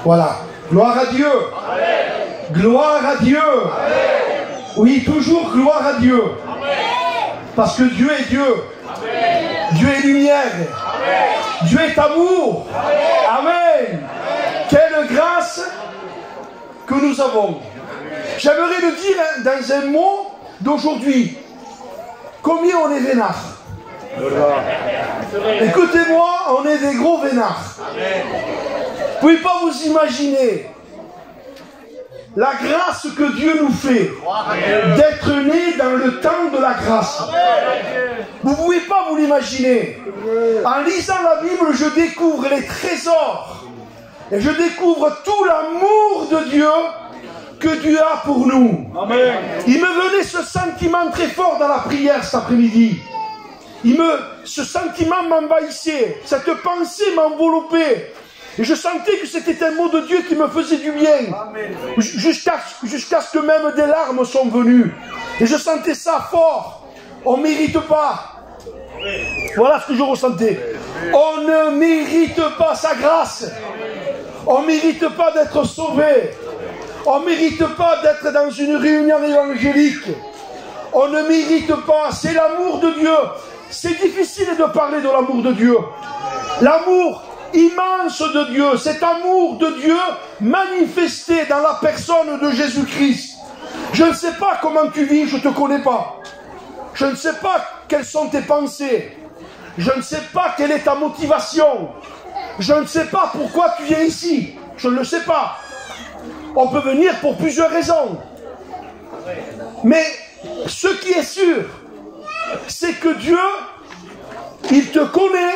Voilà. Gloire à Dieu. Amen. Gloire à Dieu. Amen. Oui, toujours gloire à Dieu. Amen. Parce que Dieu est Dieu. Amen. Dieu est lumière. Amen. Dieu est amour. Amen. Amen. Quelle grâce que nous avons. J'aimerais le dire dans un mot d'aujourd'hui. Combien on est vénards. Écoutez-moi, on est des gros vénards. Vous ne pouvez pas vous imaginer la grâce que Dieu nous fait d'être nés dans le temps de la grâce. Vous ne pouvez pas vous l'imaginer. En lisant la Bible, je découvre les trésors et je découvre tout l'amour de Dieu que Dieu a pour nous. Amen. Il me venait ce sentiment très fort dans la prière cet après-midi. Ce sentiment m'envahissait, cette pensée m'enveloppait. Et je sentais que c'était un mot de Dieu qui me faisait du bien. Jusqu'à ce que même des larmes sont venues. Et je sentais ça fort. On ne mérite pas. Voilà ce que je ressentais. On ne mérite pas sa grâce. On ne mérite pas d'être sauvé. On ne mérite pas d'être dans une réunion évangélique. On ne mérite pas. C'est l'amour de Dieu. C'est difficile de parler de l'amour de Dieu. L'amour immense de Dieu, cet amour de Dieu manifesté dans la personne de Jésus-Christ. Je ne sais pas comment tu vis, je ne te connais pas. Je ne sais pas quelles sont tes pensées. Je ne sais pas quelle est ta motivation. Je ne sais pas pourquoi tu viens ici. Je ne le sais pas. On peut venir pour plusieurs raisons. Mais ce qui est sûr, c'est que Dieu, il te connaît,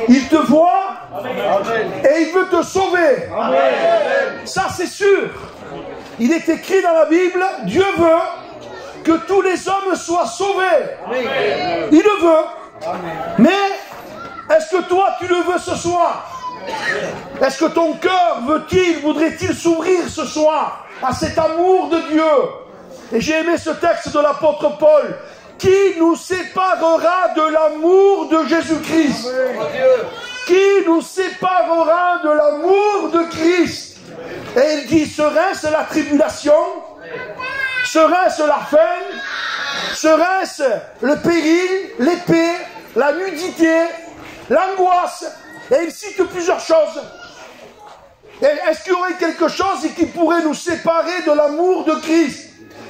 il te voit et il veut te sauver. Ça, c'est sûr. Il est écrit dans la Bible, Dieu veut que tous les hommes soient sauvés. Il le veut. Mais est-ce que toi, tu le veux ce soir? Est-ce que ton cœur voudrait-il s'ouvrir ce soir à cet amour de Dieu? Et j'ai aimé ce texte de l'apôtre Paul. Qui nous séparera de l'amour de Jésus-Christ? Qui nous séparera de l'amour de Christ? Et il dit, serait-ce la tribulation? Serait-ce la faim? Serait-ce le péril, l'épée, la nudité, l'angoisse? Et il cite plusieurs choses. Et est-ce qu'il y aurait quelque chose qui pourrait nous séparer de l'amour de Christ?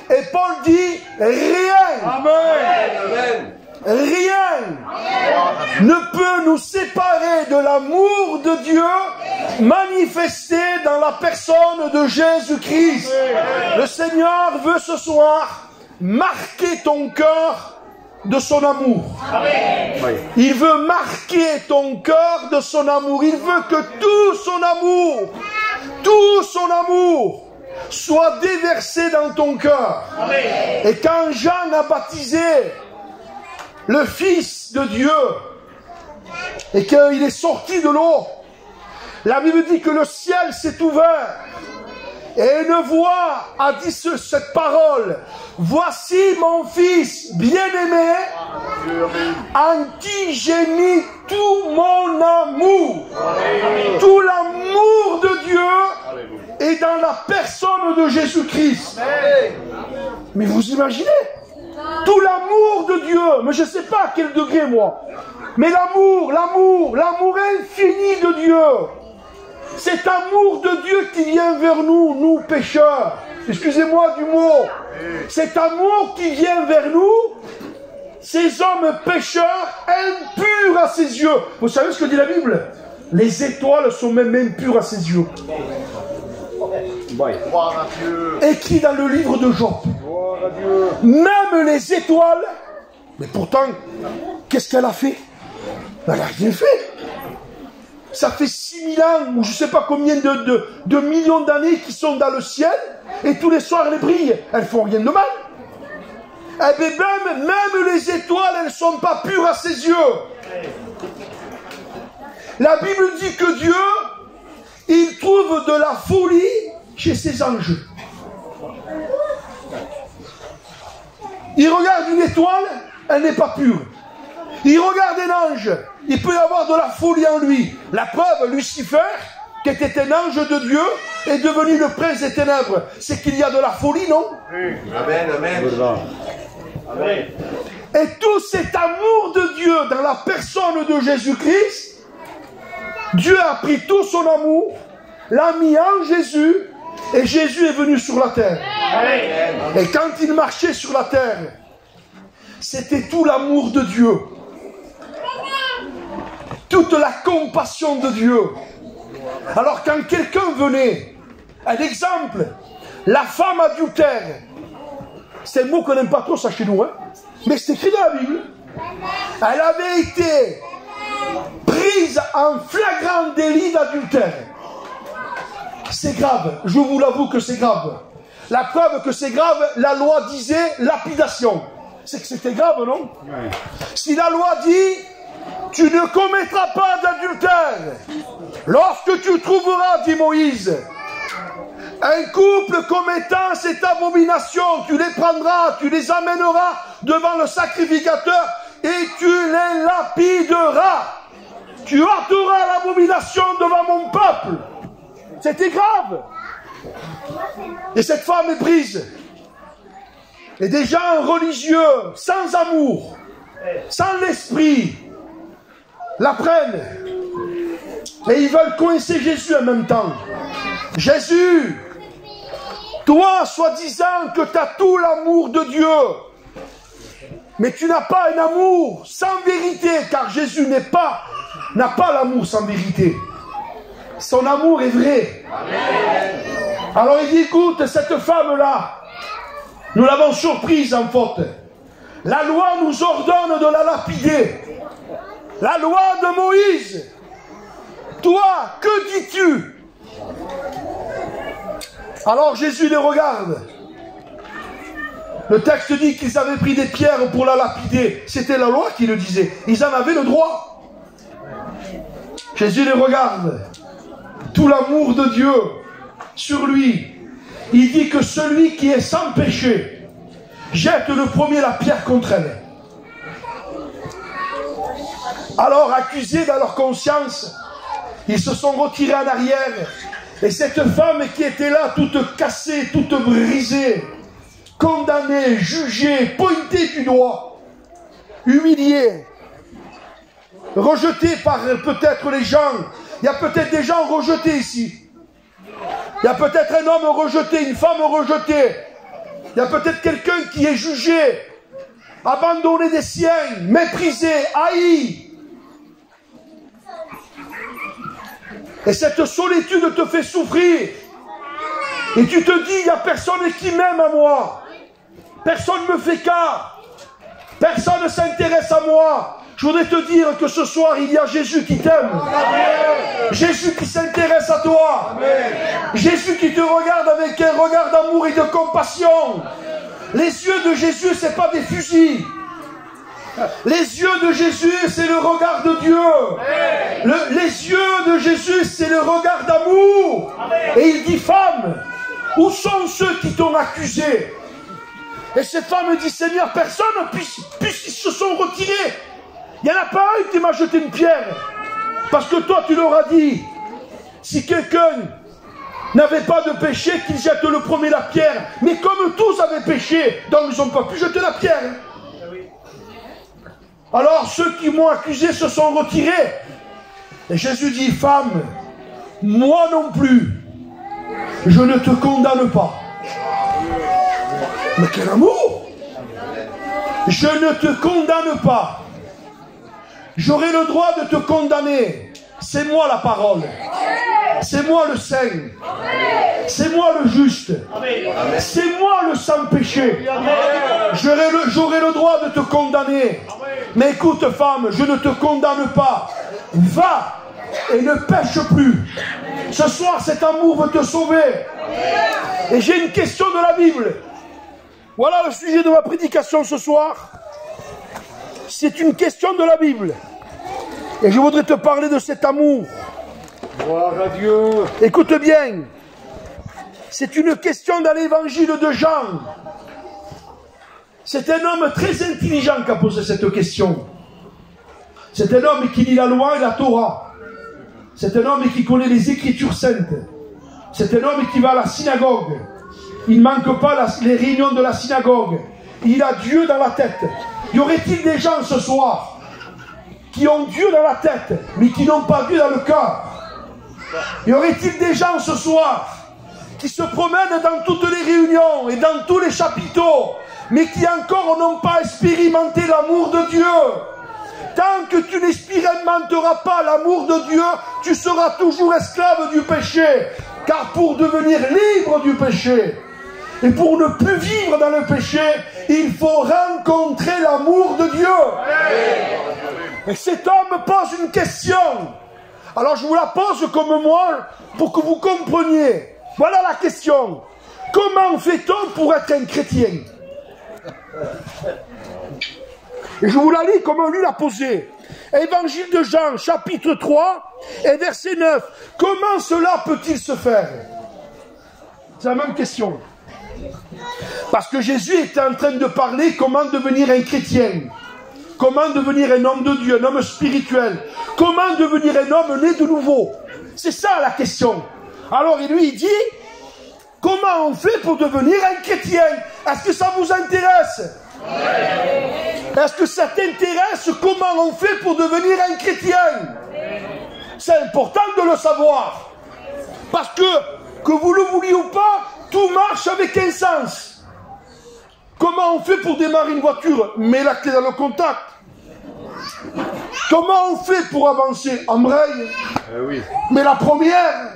Et Paul dit, rien. Amen. Rien ne peut nous séparer de l'amour de Dieu manifesté dans la personne de Jésus-Christ. Le Seigneur veut ce soir marquer ton cœur de son amour. Il veut marquer ton cœur de son amour. Il veut que tout son amour soit déversé dans ton cœur. Et quand Jean a baptisé le Fils de Dieu et qu'il est sorti de l'eau, la Bible dit que le ciel s'est ouvert et une voix a dit cette parole: voici mon Fils bien-aimé en qui j'ai mis tout mon amour. Tout l'amour de Dieu est dans la personne de Jésus-Christ. Mais vous imaginez tout l'amour de Dieu, mais je ne sais pas à quel degré moi, mais l'amour infini de Dieu, cet amour de Dieu qui vient vers nous, nous pécheurs, excusez-moi du mot, cet amour qui vient vers nous, ces hommes pécheurs impurs à ses yeux. Vous savez ce que dit la Bible? Les étoiles sont même impures à ses yeux. Écrit dans le livre de Job. Même les étoiles, mais pourtant, qu'est-ce qu'elle a fait? Elle n'a rien fait. Ça fait 6000 ans, ou je ne sais pas combien de millions d'années qui sont dans le ciel, et tous les soirs elles brillent. Elles ne font rien de mal. Eh bien, même les étoiles, elles ne sont pas pures à ses yeux. La Bible dit que Dieu, il trouve de la folie chez ses anges. Il regarde une étoile, elle n'est pas pure. Il regarde un ange, il peut y avoir de la folie en lui. La preuve, Lucifer, qui était un ange de Dieu, est devenu le prince des ténèbres. C'est qu'il y a de la folie, non? Amen, amen. Amen. Et tout cet amour de Dieu dans la personne de Jésus-Christ, Dieu a pris tout son amour, l'a mis en Jésus, et Jésus est venu sur la terre. Et quand il marchait sur la terre, c'était tout l'amour de Dieu, toute la compassion de Dieu. Alors quand quelqu'un venait, un exemple, la femme adultère, c'est un mot qu'on n'aime pas trop ça chez nous, hein? Mais c'est écrit dans la Bible. Elle avait été prise en flagrant délit d'adultère. C'est grave, je vous l'avoue que c'est grave. La preuve que c'est grave, la loi disait lapidation. C'est que c'était grave, non? Si la loi dit, tu ne commettras pas d'adultère, lorsque tu trouveras, dit Moïse, un couple commettant cette abomination, tu les prendras, tu les amèneras devant le sacrificateur et tu les lapideras. Tu ôteras l'abomination devant mon peuple. C'était grave. Et cette femme est prise. Et des gens religieux, sans amour, sans l'esprit, la prennent. Et ils veulent coincer Jésus en même temps. Jésus, toi, soi-disant que tu as tout l'amour de Dieu, mais tu n'as pas un amour sans vérité, car Jésus n'a pas l'amour sans vérité. Son amour est vrai. Amen. Alors il dit, écoute, cette femme-là, nous l'avons surprise en faute. La loi nous ordonne de la lapider. La loi de Moïse. Toi, que dis-tu? Alors Jésus les regarde. Le texte dit qu'ils avaient pris des pierres pour la lapider. C'était la loi qui le disait. Ils en avaient le droit. Jésus les regarde. Tout l'amour de Dieu sur lui. Il dit que celui qui est sans péché jette le premier la pierre contre elle. Alors, accusés dans leur conscience, ils se sont retirés en arrière. Et cette femme qui était là, toute cassée, toute brisée, condamnée, jugée, pointée du doigt, humiliée, rejetée par peut-être les gens. Il y a peut-être des gens rejetés ici. Il y a peut-être un homme rejeté, une femme rejetée. Il y a peut-être quelqu'un qui est jugé, abandonné des siens, méprisé, haï. Et cette solitude te fait souffrir. Et tu te dis, il n'y a personne qui m'aime à moi. Personne ne me fait cas. Personne ne s'intéresse à moi. Je voudrais te dire que ce soir, il y a Jésus qui t'aime. Jésus qui s'intéresse à toi. Amen. Jésus qui te regarde avec un regard d'amour et de compassion. Les yeux de Jésus, ce n'est pas des fusils. Les yeux de Jésus, c'est le regard de Dieu. Les yeux de Jésus, c'est le regard d'amour. Et il dit, femme, où sont ceux qui t'ont accusé? Et cette femme dit, Seigneur, personne, puisqu'ils se sont retirés. Il n'y en a pas un qui m'a jeté une pierre. Parce que toi, tu leur as dit, si quelqu'un n'avait pas de péché, qu'il jette le premier la pierre. Mais comme tous avaient péché, donc ils n'ont pas pu jeter la pierre. Alors ceux qui m'ont accusé se sont retirés. Et Jésus dit, femme, moi non plus, je ne te condamne pas. Mais quel amour! Je ne te condamne pas. J'aurai le droit de te condamner. C'est moi la parole. C'est moi le saint. C'est moi le juste. C'est moi le sans péché. J'aurai le droit de te condamner. Mais écoute, femme, je ne te condamne pas. Va et ne pêche plus. Ce soir, cet amour veut te sauver. Et j'ai une question de la Bible. Voilà le sujet de ma prédication ce soir. C'est une question de la Bible. Et je voudrais te parler de cet amour. Gloire à Dieu. Écoute bien. C'est une question dans l'évangile de Jean. C'est un homme très intelligent qui a posé cette question. C'est un homme qui lit la loi et la Torah. C'est un homme qui connaît les Écritures saintes. C'est un homme qui va à la synagogue. Il ne manque pas les réunions de la synagogue. Il a Dieu dans la tête. Y aurait-il des gens ce soir qui ont Dieu dans la tête, mais qui n'ont pas Dieu dans le cœur? Y aurait-il des gens ce soir qui se promènent dans toutes les réunions et dans tous les chapiteaux, mais qui encore n'ont pas expérimenté l'amour de Dieu? Tant que tu n'expérimenteras pas l'amour de Dieu, tu seras toujours esclave du péché. Car pour devenir libre du péché, et pour ne plus vivre dans le péché, il faut rencontrer l'amour de Dieu. Et cet homme pose une question. Alors je vous la pose comme moi, pour que vous compreniez. Voilà la question. Comment fait-on pour être un chrétien? Et je vous la lis comment lui l'a posé. Évangile de Jean, chapitre 3, et verset 9. Comment cela peut-il se faire? C'est la même question. Parce que Jésus était en train de parler comment devenir un chrétien. Comment devenir un homme de Dieu, un homme spirituel. Comment devenir un homme né de nouveau. C'est ça la question. Alors lui il dit, comment on fait pour devenir un chrétien? Est-ce que ça vous intéresse? Est-ce que ça t'intéresse comment on fait pour devenir un chrétien? C'est important de le savoir. Parce que vous le vouliez ou pas, tout marche avec un sens. Comment on fait pour démarrer une voiture? Mets la clé dans le contact. Comment on fait pour avancer? Embraye. Oui. Mais la première.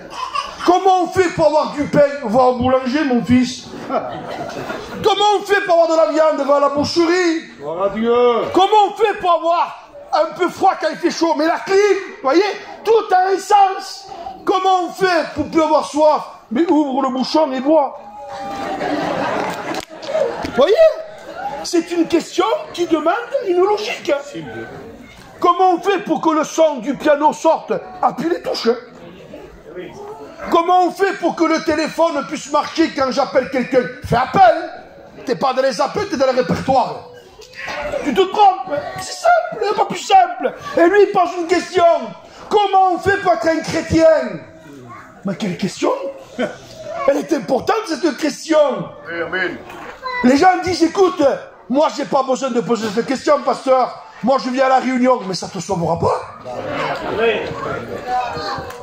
Comment on fait pour avoir du pain? Va au boulanger, mon fils. Comment on fait pour avoir de la viande? Va à la boucherie. Gloire à Dieu. Comment on fait pour avoir un peu froid quand il fait chaud? Mais la clim, voyez, tout a un sens. Comment on fait pour plus avoir soif? Mais ouvre le bouchon et bois. Voyez, c'est une question qui demande une logique. Comment on fait pour que le son du piano sorte? Appuie les touches. Comment on fait pour que le téléphone puisse marcher quand j'appelle quelqu'un? Fais appel. T'es pas dans les appels, t'es dans le répertoire. Tu te trompes. C'est simple, c'est pas plus simple. Et lui, il pose une question. Comment on fait pour être un chrétien? Mais quelle question? Elle est importante, cette question. Amen. Les gens disent, écoute, moi, j'ai pas besoin de poser cette question, pasteur. Moi, je viens à la réunion, mais ça te sauvera pas.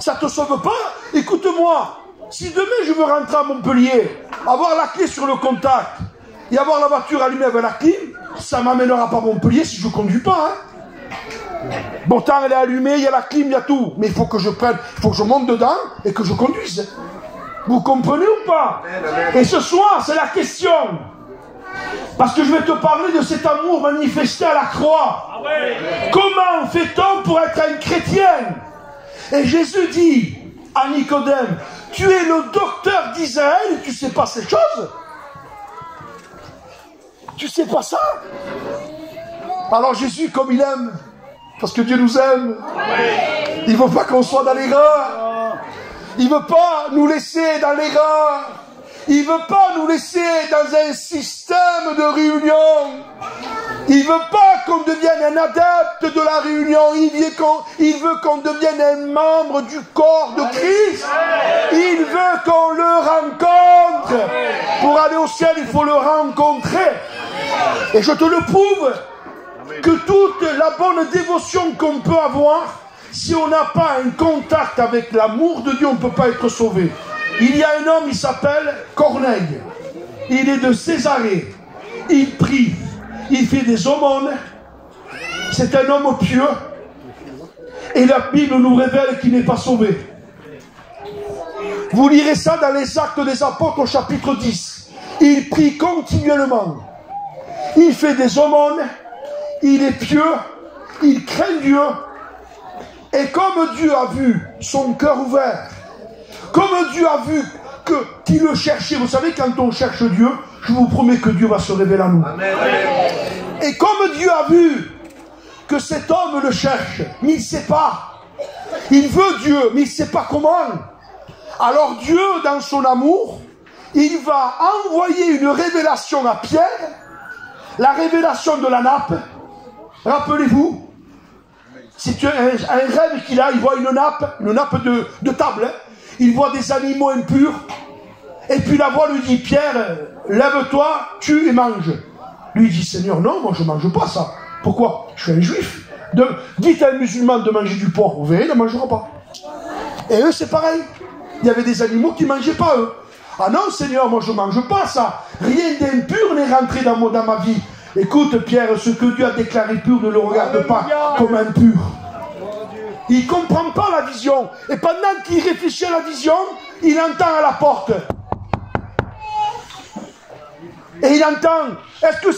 Ça te sauve pas. Écoute-moi, si demain je veux rentrer à Montpellier, avoir la clé sur le contact et avoir la voiture allumée avec la clim, ça m'amènera pas à Montpellier si je ne conduis pas. Bon, tant elle est allumée, il y a la clim, il y a tout. Mais il faut que je prenne, il faut que je monte dedans et que je conduise. Vous comprenez ou pas? Et ce soir, c'est la question. Parce que je vais te parler de cet amour manifesté à la croix. Comment fait-on pour être un chrétien? Et Jésus dit à Nicodème, tu es le docteur d'Israël et tu ne sais pas ces choses? Tu ne sais pas ça? Alors Jésus, comme il aime, parce que Dieu nous aime, il ne veut pas qu'on soit dans l'erreur. Il ne veut pas nous laisser dans l'erreur. Il ne veut pas nous laisser dans un système de réunion. Il ne veut pas qu'on devienne un adepte de la réunion. Il veut qu'on devienne un membre du corps de Christ. Il veut qu'on le rencontre. Pour aller au ciel, il faut le rencontrer. Et je te le prouve que toute la bonne dévotion qu'on peut avoir, si on n'a pas un contact avec l'amour de Dieu, on ne peut pas être sauvé. Il y a un homme, il s'appelle Corneille. Il est de Césarée. Il prie. Il fait des aumônes. C'est un homme pieux. Et la Bible nous révèle qu'il n'est pas sauvé. Vous lirez ça dans les Actes des Apôtres au chapitre 10. Il prie continuellement. Il fait des aumônes. Il est pieux. Il craint Dieu. Et comme Dieu a vu son cœur ouvert, comme Dieu a vu qu'il le cherchait, vous savez, quand on cherche Dieu, je vous promets que Dieu va se révéler à nous. Amen. Et comme Dieu a vu que cet homme le cherche, mais il ne sait pas. Il veut Dieu, mais il ne sait pas comment. Alors Dieu, dans son amour, il va envoyer une révélation à Pierre, la révélation de la nappe. Rappelez-vous, c'est un rêve qu'il a. Il voit une nappe de table. Hein. Il voit des animaux impurs. Et puis la voix lui dit, Pierre, lève-toi, tue et mange. Lui il dit, Seigneur, non, moi je ne mange pas ça. Pourquoi? Je suis un juif. Dites à un musulman de manger du porc, vous verrez, il ne mangera pas. Et eux, c'est pareil. Il y avait des animaux qui ne mangeaient pas, eux. Ah non, Seigneur, moi je ne mange pas ça. Rien d'impur n'est rentré dans ma vie. Écoute, Pierre, ce que Dieu a déclaré pur, ne le regarde pas comme impur. Il ne comprend pas la vision. Et pendant qu'il réfléchit à la vision, il entend à la porte. Et il entend, est-ce que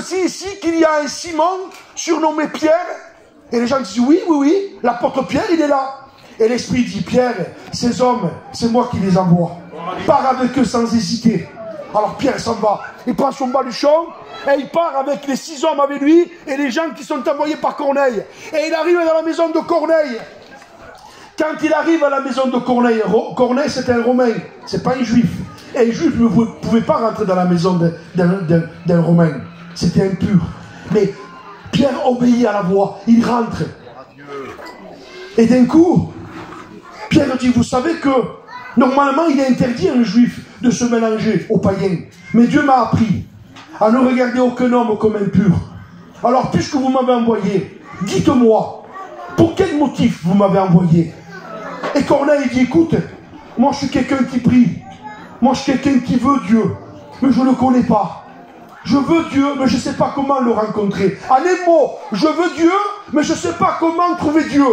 c'est ici qu'il y a un Simon surnommé Pierre? Et les gens disent oui, l'apôtre Pierre il est là. Et l'Esprit dit, Pierre, ces hommes, c'est moi qui les envoie. Pars avec eux sans hésiter. Alors Pierre s'en va, il prend son baluchon et il part avec les 6 hommes avec lui et les gens qui sont envoyés par Corneille. Et il arrive dans la maison de Corneille. Quand il arrive à la maison de Corneille, Corneille c'est un Romain, c'est pas un Juif. Et un Juif ne pouvait pas rentrer dans la maison d'un Romain. C'était impur. Mais Pierre obéit à la voix, il rentre. Et d'un coup, Pierre dit, vous savez que normalement il est interdit à un Juif de se mélanger aux païens. Mais Dieu m'a appris à ne regarder aucun homme comme impur. Alors puisque vous m'avez envoyé, dites-moi, pour quel motif vous m'avez envoyé? Et Corneille dit, écoute, moi je suis quelqu'un qui prie. Moi je suis quelqu'un qui veut Dieu, mais je ne le connais pas. Je veux Dieu, mais je ne sais pas comment le rencontrer. En un mot, je veux Dieu, mais je ne sais pas comment trouver Dieu.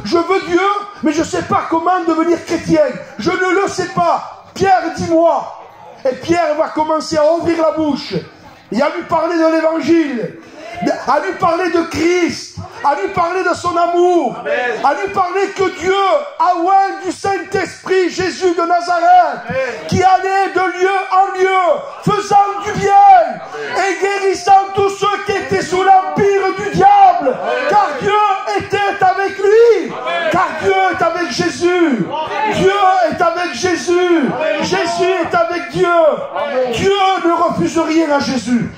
Je veux Dieu, mais je ne sais pas comment devenir chrétien. Je ne le sais pas. Pierre, dis-moi. Et Pierre va commencer à ouvrir la bouche et à lui parler de l'évangile, à lui parler de Christ, à lui parler de son amour, Amen. À lui parler que Dieu a oint du Saint-Esprit, Jésus de Nazareth, Amen. Qui allait de lieu en lieu, faisant du bien, Amen. Et guérissant tous ceux qui étaient sous l'empire du diable, Amen. Car Dieu était avec lui, Amen. Car Dieu est avec Jésus, Amen. Dieu est avec Jésus, Amen. Jésus est avec Dieu, Amen. Dieu ne refuse rien à Jésus.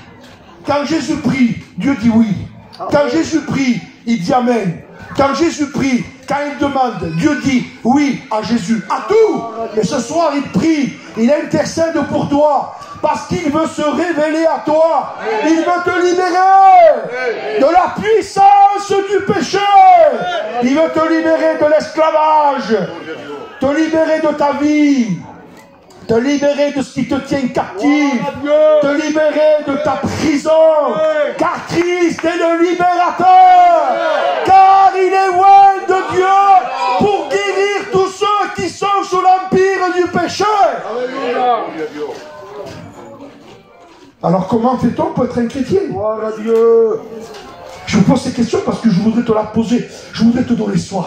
Quand Jésus prie, Dieu dit oui. Quand Jésus prie, il dit Amen. Quand Jésus prie, quand il demande, Dieu dit oui à Jésus. À tout. Et ce soir, il prie, il intercède pour toi. Parce qu'il veut se révéler à toi. Il veut te libérer de la puissance du péché. Il veut te libérer de l'esclavage. Te libérer de ta vie. Te libérer de ce qui te tient captif, te libérer de ta prison, car Christ est le libérateur, car il est loin de Dieu pour guérir tous ceux qui sont sous l'empire du péché. Alors comment fait-on pour être un chrétien? Je vous pose ces questions parce que je voudrais te la poser, je voudrais te donner soif.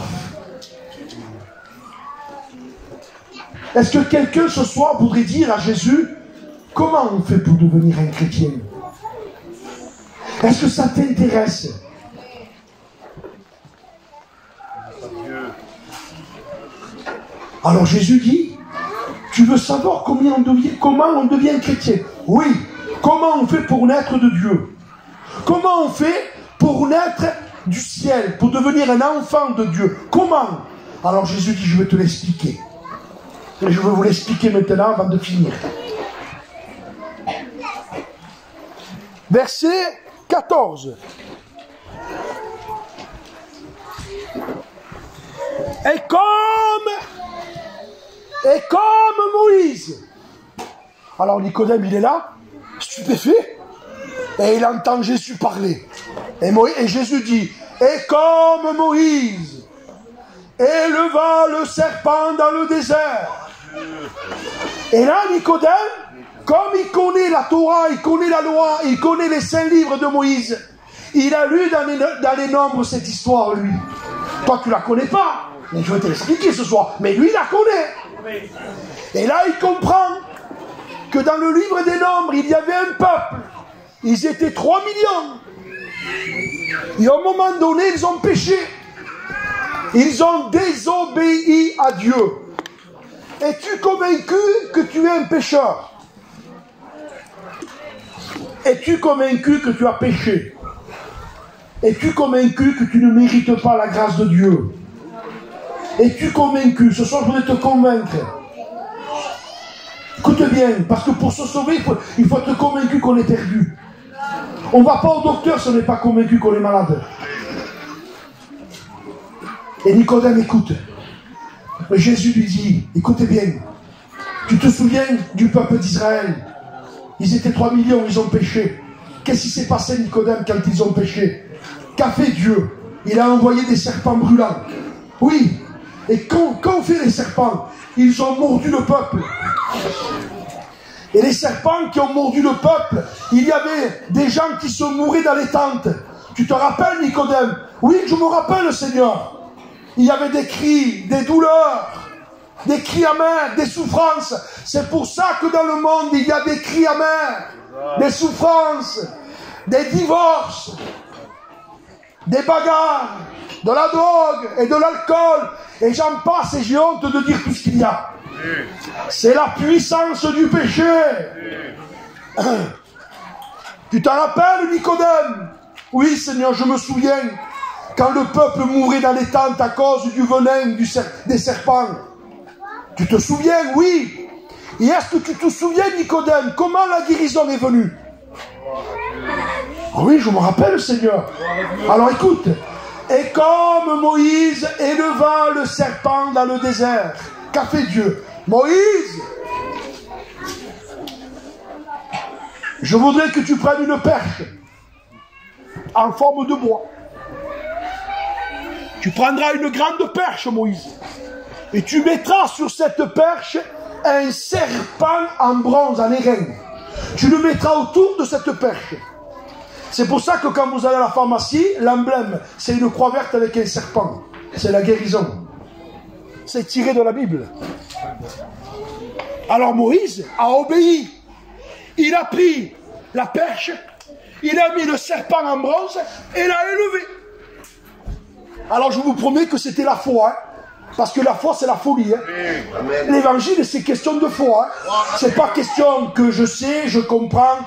Est-ce que quelqu'un ce soir voudrait dire à Jésus, comment on fait pour devenir un chrétien? Est-ce que ça t'intéresse? Alors Jésus dit, tu veux savoir comment on devient chrétien? Oui. Comment on fait pour naître de Dieu? Comment on fait pour naître du ciel, pour devenir un enfant de Dieu? Comment? Alors Jésus dit, je vais te l'expliquer. Et je vais vous l'expliquer maintenant avant de finir. Verset 14. Et comme Moïse. Alors Nicodème, il est là, stupéfait, et il entend Jésus parler. Et Jésus dit, et comme Moïse éleva le serpent dans le désert. Et là, Nicodème, comme il connaît la Torah, il connaît la loi, il connaît les 5 livres de Moïse, il a lu dans les Nombres cette histoire, lui. Toi, tu la connais pas, mais je vais te l'expliquer ce soir. Mais lui, il la connaît. Et là, il comprend que dans le livre des Nombres, il y avait un peuple. Ils étaient 3 millions. Et à un moment donné, ils ont péché. Ils ont désobéi à Dieu. Es-tu convaincu que tu es un pécheur? Es-tu convaincu que tu as péché? Es-tu convaincu que tu ne mérites pas la grâce de Dieu? Es-tu convaincu? Ce soir, je voudrais te convaincre. Écoute bien, parce que pour se sauver, il faut être convaincu qu'on est perdu. On ne va pas au docteur si on n'est pas convaincu qu'on est malade. Et Nicodème écoute. Mais Jésus lui dit, écoutez bien, tu te souviens du peuple d'Israël? Ils étaient 3 millions, ils ont péché. Qu'est-ce qui s'est passé, Nicodème, quand ils ont péché? Qu'a fait Dieu? Il a envoyé des serpents brûlants. Oui. Et qu'ont fait les serpents? Ils ont mordu le peuple. Et les serpents qui ont mordu le peuple, il y avait des gens qui se mouraient dans les tentes. Tu te rappelles, Nicodème? Oui, je me rappelle, Seigneur. Il y avait des cris, des douleurs, des cris amers, des souffrances. C'est pour ça que dans le monde, il y a des cris amers, des souffrances, des divorces, des bagarres, de la drogue et de l'alcool. Et j'en passe et j'ai honte de dire tout ce qu'il y a. C'est la puissance du péché. Tu t'en rappelles, Nicodème? Oui, Seigneur, je me souviens. Quand le peuple mourait dans les tentes à cause du venin des serpents. Tu te souviens? Oui. Et est-ce que tu te souviens, Nicodème, comment la guérison est venue? Oui, je me rappelle, Seigneur. Alors écoute. Et comme Moïse éleva le serpent dans le désert, qu'a fait Dieu? Moïse, je voudrais que tu prennes une perche en forme de bois. Tu prendras une grande perche, Moïse, et tu mettras sur cette perche un serpent en bronze, en airain. Tu le mettras autour de cette perche. C'est pour ça que quand vous allez à la pharmacie, l'emblème, c'est une croix verte avec un serpent. C'est la guérison. C'est tiré de la Bible. Alors Moïse a obéi. Il a pris la perche, il a mis le serpent en bronze et l'a élevé. Alors je vous promets que c'était la foi. Hein, parce que la foi, c'est la folie. Hein. L'évangile, c'est question de foi. Hein. C'est pas question que je sais, je comprends.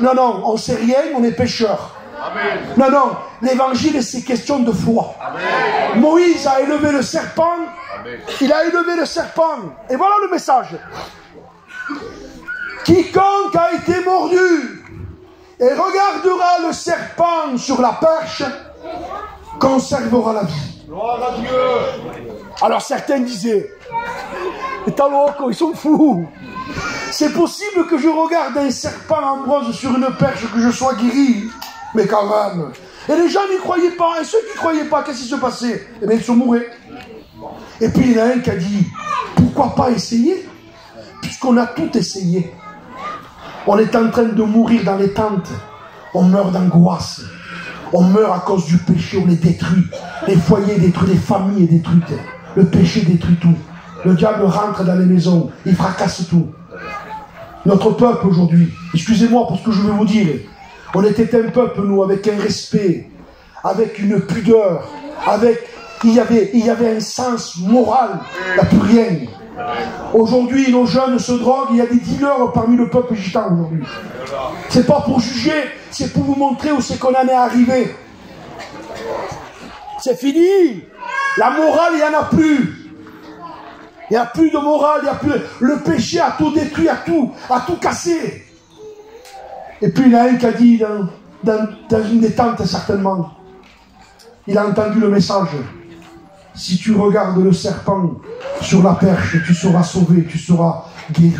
Non, non, on sait rien, on est pécheur. Amen. Non, non, l'évangile, c'est question de foi. Amen. Moïse a élevé le serpent. Amen. Il a élevé le serpent. Et voilà le message. Quiconque a été mordu et regardera le serpent sur la perche conservera la vie. Gloire à Dieu. Alors certains disaient, ils sont fous. C'est possible que je regarde un serpent en bronze sur une perche, que je sois guéri. Mais quand même. Et les gens n'y croyaient pas. Et ceux qui ne croyaient pas, qu'est-ce qui se passait? Eh bien, ils se mouraient. Et puis il y en a un qui a dit, pourquoi pas essayer? Puisqu'on a tout essayé. On est en train de mourir dans les tentes. On meurt d'angoisse. On meurt à cause du péché, on est détruit. Les foyers détruits, les familles détruites. Le péché détruit tout. Le diable rentre dans les maisons, il fracasse tout. Notre peuple aujourd'hui, excusez-moi pour ce que je vais vous dire, on était un peuple, nous, avec un respect, avec une pudeur, il y avait un sens moral, il n'y a plus rien. Aujourd'hui, nos jeunes se droguent, il y a des dealers parmi le peuple gitan aujourd'hui. C'est pas pour juger, c'est pour vous montrer où c'est qu'on en est arrivé. C'est fini. La morale, il n'y en a plus. Il n'y a plus de morale, il n'y a plus. Le péché a tout détruit, a tout cassé. Et puis il y en a un qui a dit dans une des tentes, certainement, il a entendu le message. Si tu regardes le serpent sur la perche, tu seras sauvé, tu seras guéri.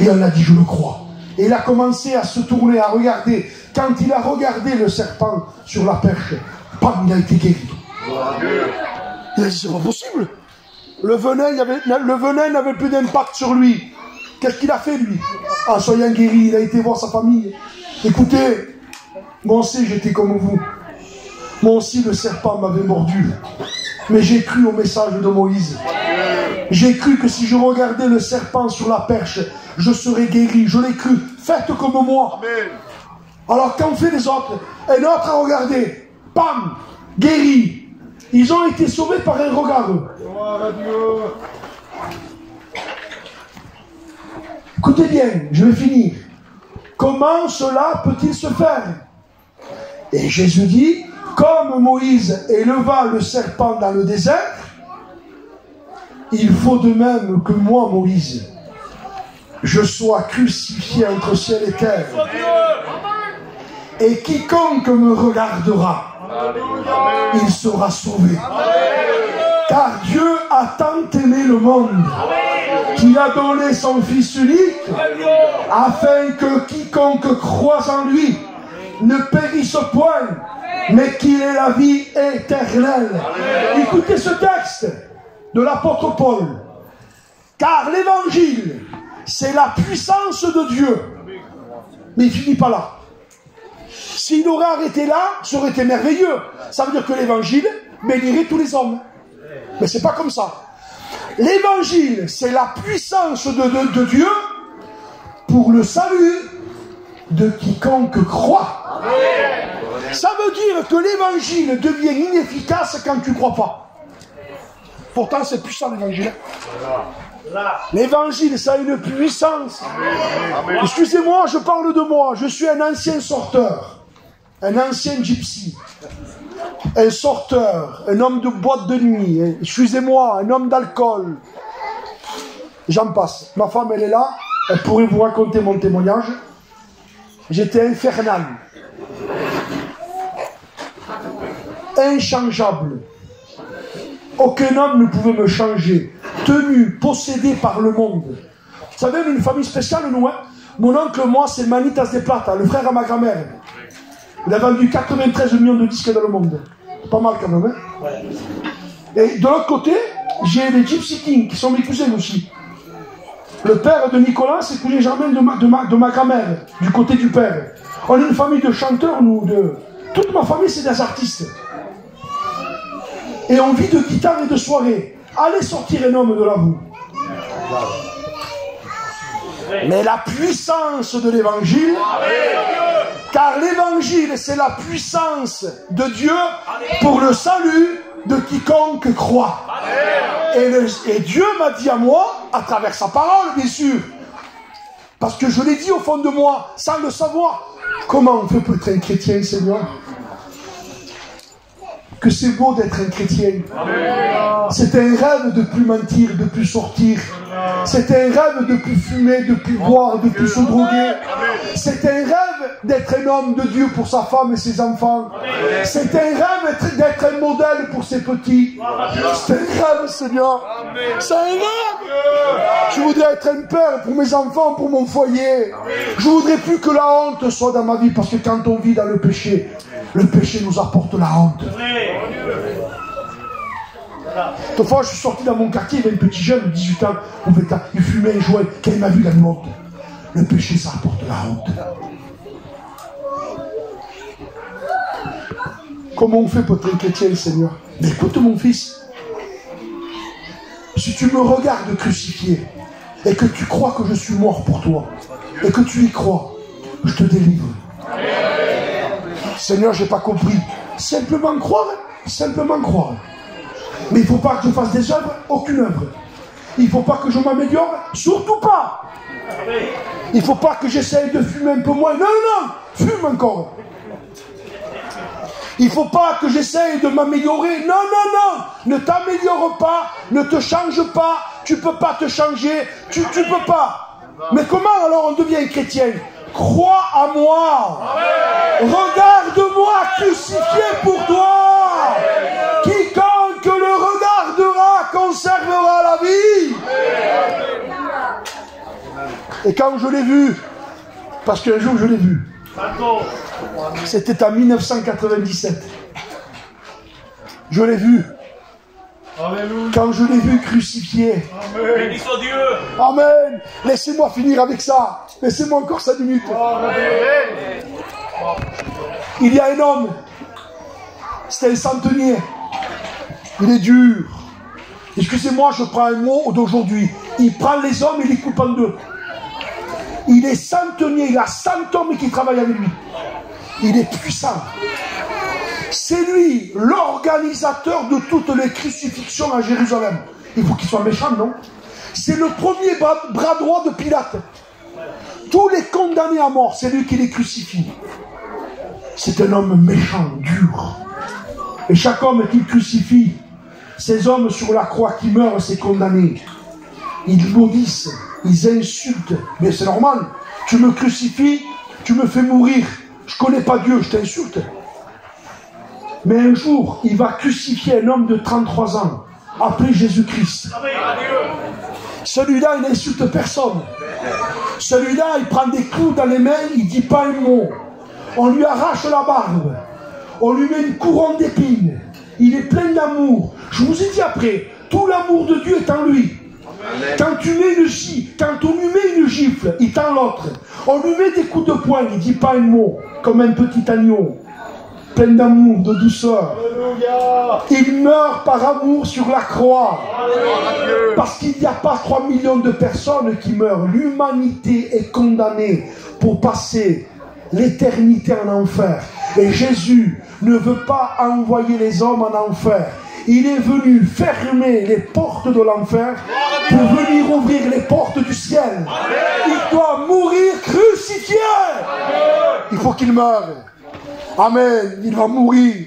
Et on a dit, je le crois. Et il a commencé à se tourner, à regarder. Quand il a regardé le serpent sur la perche, bam, il a été guéri. Il a dit, c'est pas possible. Le venin n'avait plus d'impact sur lui. Qu'est-ce qu'il a fait, lui? En soyant guéri, il a été voir sa famille. Écoutez, moi aussi j'étais comme vous. Moi aussi le serpent m'avait mordu. Mais j'ai cru au message de Moïse. J'ai cru que si je regardais le serpent sur la perche, je serais guéri. Je l'ai cru. Faites comme moi. Alors qu'ont fait les autres? Un autre a regardé. Bam! Guéri. Ils ont été sauvés par un regard. Écoutez bien, je vais finir. Comment cela peut-il se faire? Et Jésus dit, comme Moïse éleva le serpent dans le désert, il faut de même que moi, Moïse, je sois crucifié entre ciel et terre. Et quiconque me regardera, il sera sauvé. Car Dieu a tant aimé le monde qu'il a donné son Fils unique, afin que quiconque croise en lui ne périsse point, mais qu'il ait la vie éternelle. Écoutez ce texte de l'apôtre Paul. Car l'évangile, c'est la puissance de Dieu. Mais il ne finit pas là. S'il aurait arrêté là, ça aurait été merveilleux. Ça veut dire que l'évangile bénirait tous les hommes. Mais c'est pas comme ça. L'évangile, c'est la puissance de Dieu pour le salut de quiconque croit. Ça veut dire que l'évangile devient inefficace quand tu ne crois pas. Pourtant, c'est puissant l'évangile. L'évangile, ça a une puissance. Excusez-moi, je parle de moi. Je suis un ancien sorteur, un ancien gypsy, un sorteur, un homme de boîte de nuit. Excusez-moi, un homme d'alcool. J'en passe. Ma femme, elle est là. Elle pourrait vous raconter mon témoignage. J'étais infernal. Inchangeable. Aucun homme ne pouvait me changer. Tenu, possédé par le monde. Vous savez, on est une famille spéciale, nous, hein. Mon oncle, moi, c'est Manitas de Plata, le frère à ma grand-mère. Il a vendu 93 millions de disques dans le monde. C'est pas mal quand même, hein. Et de l'autre côté, j'ai les Gypsy Kings, qui sont mes cousins aussi. Le père de Nicolas, c'est cousin germain de ma grand-mère, du côté du père. On est une famille de chanteurs, nous. Toute ma famille, c'est des artistes. Et on vit de guitare et de soirée. Allez sortir un homme de la boue. Mais la puissance de l'évangile, car l'évangile, c'est la puissance de Dieu pour le salut de quiconque croit. Et Dieu m'a dit à moi, à travers sa parole, bien sûr, parce que je l'ai dit au fond de moi, sans le savoir, comment on peut être un chrétien, Seigneur? Que c'est beau d'être un chrétien. C'est un rêve de plus mentir, de plus sortir. C'est un rêve de plus fumer, de plus boire, de plus se droguer. C'est un rêve d'être un homme de Dieu pour sa femme et ses enfants. C'est un rêve d'être un modèle pour ses petits. C'est un rêve, Seigneur. C'est un rêve. Je voudrais être un père pour mes enfants, pour mon foyer. Je voudrais plus que la honte soit dans ma vie, parce que quand on vit dans le péché nous apporte la honte. Autrefois, je suis sorti dans mon quartier, il y avait un petit jeune de 18 ans, ou 20 ans, il fumait un joint, quand il m'a vu dans le monde. Le péché, ça apporte la honte. Comment on fait pour être un chrétien, Seigneur? Mais écoute, mon fils, si tu me regardes crucifié, et que tu crois que je suis mort pour toi, et que tu y crois, je te délivre. Seigneur, je n'ai pas compris. Simplement croire, simplement croire. Mais il ne faut pas que je fasse des œuvres, aucune œuvre. Il ne faut pas que je m'améliore, surtout pas. Il ne faut pas que j'essaye de fumer un peu moins. Non, non, fume encore. Il ne faut pas que j'essaye de m'améliorer. Non, non, non. Ne t'améliore pas, ne te change pas. Tu ne peux pas te changer. Tu ne peux pas. Mais comment alors on devient chrétien? Crois à moi. Regarde-moi crucifié pour toi. Quiconque le regardera conservera la vie. Et quand je l'ai vu, parce qu'un jour je l'ai vu, c'était en 1997. Je l'ai vu. Quand je l'ai vu crucifié. Béni soit Dieu. Amen. Laissez-moi finir avec ça. Laissez-moi encore 5 minutes. Il y a un homme. C'est un centenier. Il est dur. Excusez-moi, je prends un mot d'aujourd'hui. Il prend les hommes et les coupe en deux. Il est centenier. Il a 100 hommes qui travaillent avec lui. Il est puissant. C'est lui l'organisateur de toutes les crucifixions à Jérusalem. Il faut qu'il soit méchant, non? C'est le premier bras droit de Pilate. Tous les condamnés à mort, c'est lui qui les crucifie. C'est un homme méchant, dur. Et chaque homme qu'il crucifie, ces hommes sur la croix qui meurent, c'est condamné. Ils maudissent, ils insultent. Mais c'est normal. Tu me crucifies, tu me fais mourir. Je ne connais pas Dieu, je t'insulte. Mais un jour, il va crucifier un homme de 33 ans, appelé Jésus-Christ. Celui-là, il n'insulte personne. Celui-là, il prend des coups dans les mains, il ne dit pas un mot. On lui arrache la barbe. On lui met une couronne d'épines. Il est plein d'amour. Je vous ai dit après, tout l'amour de Dieu est en lui. Quand tu mets quand on lui met une gifle, il tend l'autre. On lui met des coups de poing, il ne dit pas un mot, comme un petit agneau. Plein d'amour, de douceur. Il meurt par amour sur la croix. Parce qu'il n'y a pas 3 millions de personnes qui meurent. L'humanité est condamnée pour passer l'éternité en enfer. Et Jésus ne veut pas envoyer les hommes en enfer. Il est venu fermer les portes de l'enfer pour venir ouvrir les portes du ciel. Il doit mourir crucifié. Il faut qu'il meure. Amen. Il va mourir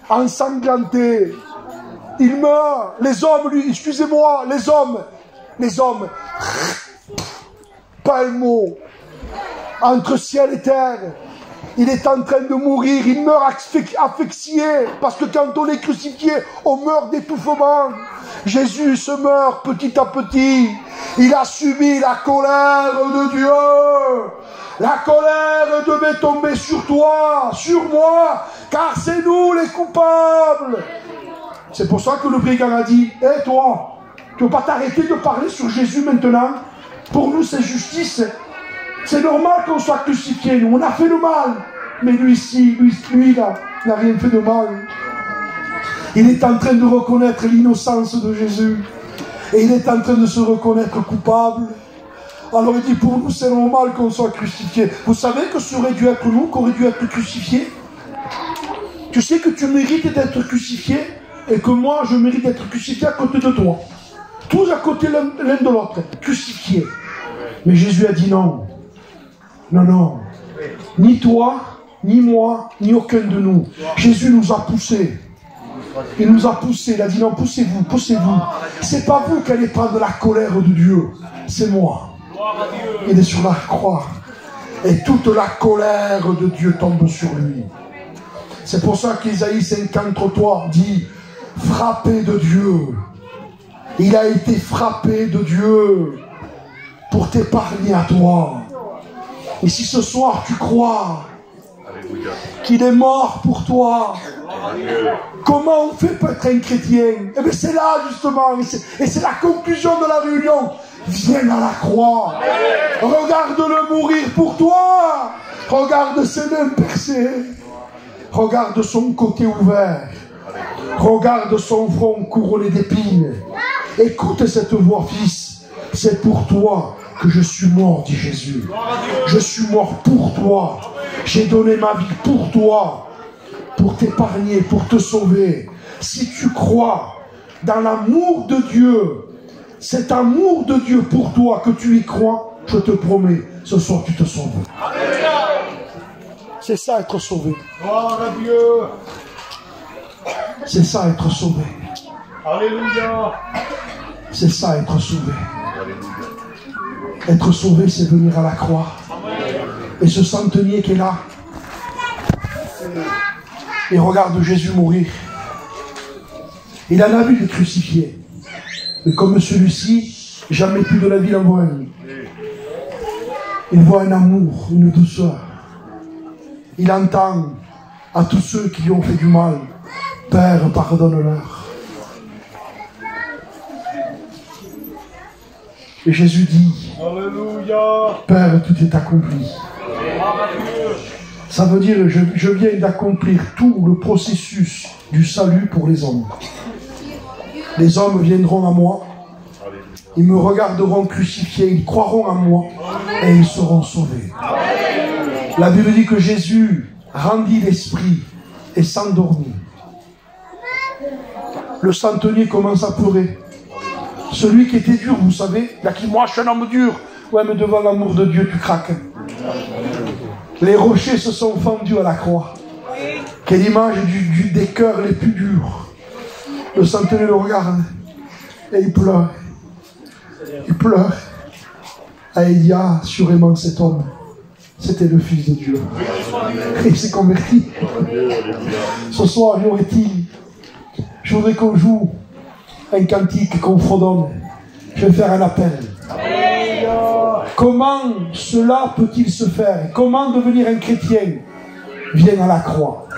ensanglanté. Il meurt. Les hommes, lui, excusez-moi, les hommes, pas un mot. Entre ciel et terre, il est en train de mourir. Il meurt asphyxié. Parce que quand on est crucifié, on meurt d'étouffement. Jésus se meurt petit à petit. Il a subi la colère de Dieu. La colère devait tomber sur toi, sur moi, car c'est nous les coupables. C'est pour ça que le brigand a dit, hé toi, tu ne veux pas t'arrêter de parler sur Jésus maintenant? Pour nous c'est justice. C'est normal qu'on soit crucifié, nous on a fait le mal. Mais lui ici, lui n'a rien fait de mal. Il est en train de reconnaître l'innocence de Jésus. Et il est en train de se reconnaître coupable. Alors il dit, pour nous c'est normal qu'on soit crucifié. Vous savez que ce aurait dû être nous, qu'on aurait dû être crucifié? Tu sais que tu mérites d'être crucifié et que moi je mérite d'être crucifié à côté de toi. Tous à côté l'un de l'autre, crucifiés. Mais Jésus a dit non. Non, non. Ni toi, ni moi, ni aucun de nous. Jésus nous a poussés. Il nous a poussés. Il a dit non, poussez-vous, poussez-vous. C'est pas vous qui allez prendre la colère de Dieu. C'est moi. Il est sur la croix. Et toute la colère de Dieu tombe sur lui. C'est pour ça qu'Ésaïe 53 dit frappé de Dieu. Il a été frappé de Dieu pour t'épargner à toi. Et si ce soir tu crois qu'il est mort pour toi, comment on fait pour être un chrétien? Eh bien c'est là justement, et c'est la conclusion de la réunion. Viens à la croix. Regarde-le mourir pour toi. Regarde ses mains percées. Regarde son côté ouvert. Regarde son front couronné d'épines. Écoute cette voix, fils. C'est pour toi que je suis mort, dit Jésus. Je suis mort pour toi. J'ai donné ma vie pour toi. Pour t'épargner, pour te sauver. Si tu crois dans l'amour de Dieu, cet amour de Dieu pour toi, que tu y crois, je te promets, ce soir tu te sauves. C'est ça être sauvé. Gloire à Dieu. C'est ça être sauvé. Alléluia. C'est ça être sauvé. Être sauvé, c'est venir à la croix. Et ce centenier qui est là, il regarde Jésus mourir. Il en a vu le crucifié. Mais comme celui-ci, jamais plus de la vie n'en voit un. Il voit un amour, une douceur. Il entend à tous ceux qui lui ont fait du mal, Père, pardonne-leur. Et Jésus dit, Alléluia. Père, tout est accompli. Ça veut dire, je viens d'accomplir tout le processus du salut pour les hommes. Les hommes viendront à moi, ils me regarderont crucifié, ils croiront en moi et ils seront sauvés. La Bible dit que Jésus rendit l'esprit et s'endormit. Le centenier commence à pleurer. Celui qui était dur, vous savez, là qui moi je suis un homme dur. Ouais, mais devant l'amour de Dieu, tu craques. Les rochers se sont fendus à la croix. Quelle image des cœurs les plus durs. Le centenier le regarde et il pleure. Il pleure. Et il dit, ah, assurément cet homme, c'était le Fils de Dieu. Et il s'est converti. Ce soir, y aurait-il, je voudrais qu'on joue un cantique, qu'on fredonne. Je vais faire un appel. Comment cela peut-il se faire? Comment devenir un chrétien? Viens à la croix.